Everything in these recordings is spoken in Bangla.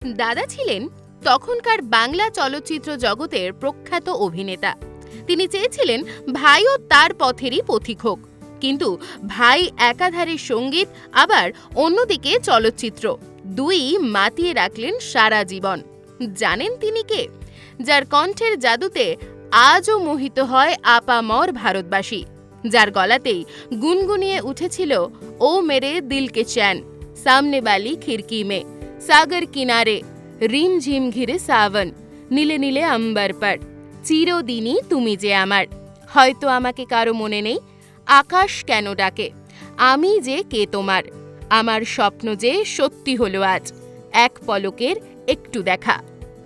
দাদা ছিলেন তখনকার বাংলা চলচ্চিত্র জগতের প্রখ্যাত অভিনেতা। তিনি চেয়েছিলেন ভাইও তার পথেরই পথিক হোক, কিন্তু ভাই একাধারে সঙ্গীত আবার অন্যদিকে চলচ্চিত্র, দুই মাতিয়ে রাখলেন সারা জীবন। জানেন তিনি কে? যার কণ্ঠের জাদুতে আজও মোহিত হয় আপামর ভারতবাসী, যার গলাতেই গুনগুনিয়ে উঠেছিল ও মেরে দিল কে চ্যান, সামনে বালি খিড়কি মে, সাগর কিনারে, রিম ঝিম ঘিরে সাবন, নীলে নীলে আম্বার পর, চিরদিনই তুমি যে আমার। হয়তো আমাকে কারো মনে নেই, আকাশ কেন ডাকে, আমি যে কে তোমার, আমার স্বপ্ন যে সত্যি হলো আজ, এক পলকের একটু দেখা।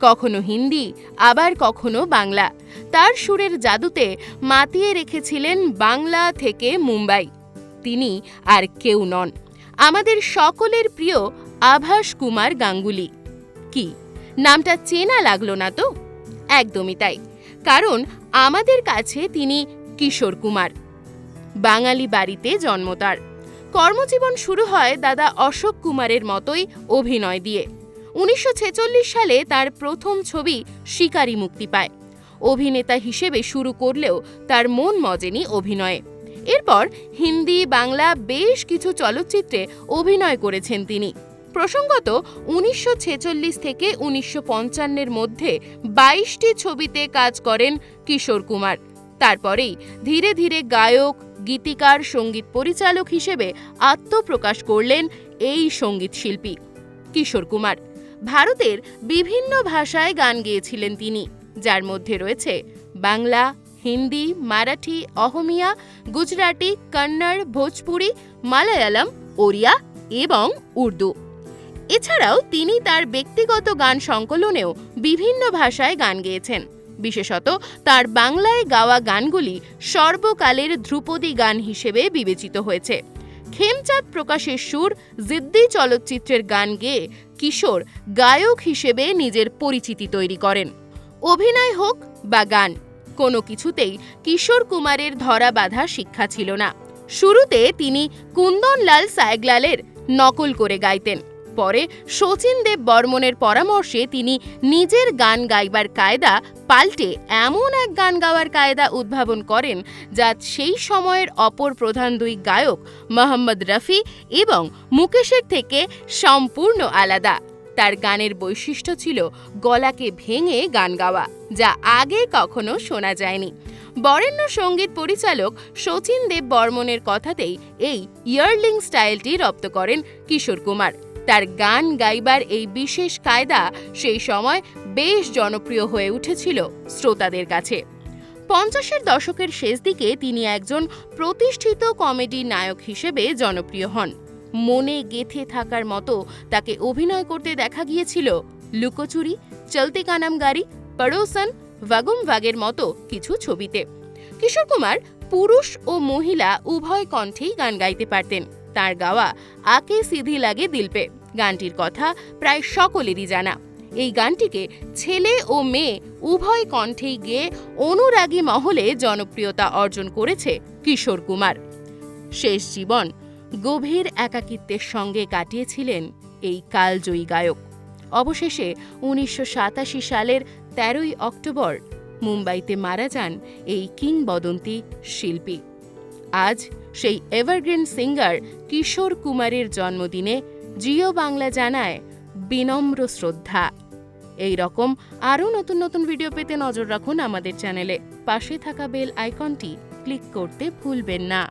কখনো হিন্দি আবার কখনো বাংলা, তার সুরের জাদুতে মাতিয়ে রেখেছিলেন বাংলা থেকে মুম্বাই। তিনি আর কেউ নন, আমাদের সকলের প্রিয় আভাস কুমার গাঙ্গুলি। কি নামটা চেনা লাগলো না তো? একদমই তাই, কারণ আমাদের কাছে তিনি কিশোর কুমার। বাঙালি বাড়িতে জন্ম তার। কর্মজীবন শুরু হয় দাদা অশোক কুমারের মতোই অভিনয় দিয়ে। 1946 সালে তার প্রথম ছবি শিকারী মুক্তি পায়। অভিনেতা হিসেবে শুরু করলেও তার মন মজেনি অভিনয়ে। এরপর হিন্দি বাংলা বেশ কিছু চলচ্চিত্রে অভিনয় করেছেন তিনি। প্রসঙ্গত 1946 থেকে 1955-এর মধ্যে 22টি ছবিতে কাজ করেন কিশোর কুমার। তারপরেই ধীরে ধীরে গায়ক, গীতিকার, সঙ্গীত পরিচালক হিসেবে আত্মপ্রকাশ করলেন এই সঙ্গীত শিল্পী কিশোর কুমার। ভারতের বিভিন্ন ভাষায় গান গেয়েছিলেন তিনি, যার মধ্যে রয়েছে বাংলা, হিন্দি, মারাঠি, অহমিয়া, গুজরাটি, কন্নড়, ভোজপুরি, মালায়ালাম, ওড়িয়া এবং উর্দু। এছাড়াও তিনি তার ব্যক্তিগত গান সংকলনেও বিভিন্ন ভাষায় গান গেয়েছেন। বিশেষত তার বাংলায় গাওয়া গানগুলি সর্বকালের ধ্রুপদী গান হিসেবে বিবেচিত হয়েছে। খেমচাঁদ প্রকাশের সুর, জিদ্দি চলচ্চিত্রের গান গেয়ে কিশোর গায়ক হিসেবে নিজের পরিচিতি তৈরি করেন। অভিনয় হোক বা গান, কোনো কিছুতেই কিশোর কুমারের ধরা বাঁধা শিক্ষা ছিল না। শুরুতে তিনি কুন্দনলাল সায়গ্লালের নকল করে গাইতেন। পরে শচীন দেব বর্মনের পরামর্শে তিনি নিজের গান গাইবার কায়দা পাল্টে এমন এক গান গাওয়ার কায়দা উদ্ভাবন করেন, যা সেই সময়ের অপর প্রধান দুই গায়ক মোহাম্মদ রফি এবং মুকেশের থেকে সম্পূর্ণ আলাদা। তার গানের বৈশিষ্ট্য ছিল গলাকে ভেঙে গান গাওয়া, যা আগে কখনো শোনা যায়নি। বরেণ্য সঙ্গীত পরিচালক শচীন দেব বর্মনের কথাতেই এই ইয়ারলিং স্টাইলটি রপ্ত করেন কিশোর কুমার। তার গান গাইবার এই বিশেষ কায়দা সেই সময় বেশ জনপ্রিয় হয়ে উঠেছিল শ্রোতাদের কাছে। 50-এর দশকের শেষ দিকে তিনি একজন প্রতিষ্ঠিত কমেডি নায়ক হিসেবে জনপ্রিয় হন। মনে গেঁথে থাকার মতো তাকে অভিনয় করতে দেখা গিয়েছিল লুকোচুরি, চলতে কা নাম গাড়ি, পড়োসন, ভাগুম ভাগের মতো কিছু ছবিতে। কিশোর কুমার পুরুষ ও মহিলা উভয় কণ্ঠেই গান গাইতে পারতেন। তার গাওয়া আকে সিধি লাগে দিল পে গানটির কথা প্রায় সকলেরই জানা। এই গানটিকে ছেলে ও মেয়ে উভয় কণ্ঠেই গেয়ে অনুরাগী মহলে জনপ্রিয়তা অর্জন করেছে কিশোর কুমার। শেষ জীবন গভীর একাকিত্বের সঙ্গে কাটিয়েছিলেন এই কালজয়ী গায়ক। অবশেষে 1987 সালের 13ই অক্টোবর মুম্বাইতে মারা যান এই কিংবদন্তি শিল্পী। আজ সেই এভারগ্রিন সিঙ্গার কিশোর কুমারের জন্মদিনে জিও বাংলা জানায় বিনম্র শ্রদ্ধা। এই রকম আরও নতুন নতুন ভিডিও পেতে নজর রাখুন আমাদের চ্যানেলে। পাশে থাকা বেল আইকনটি ক্লিক করতে ভুলবেন না।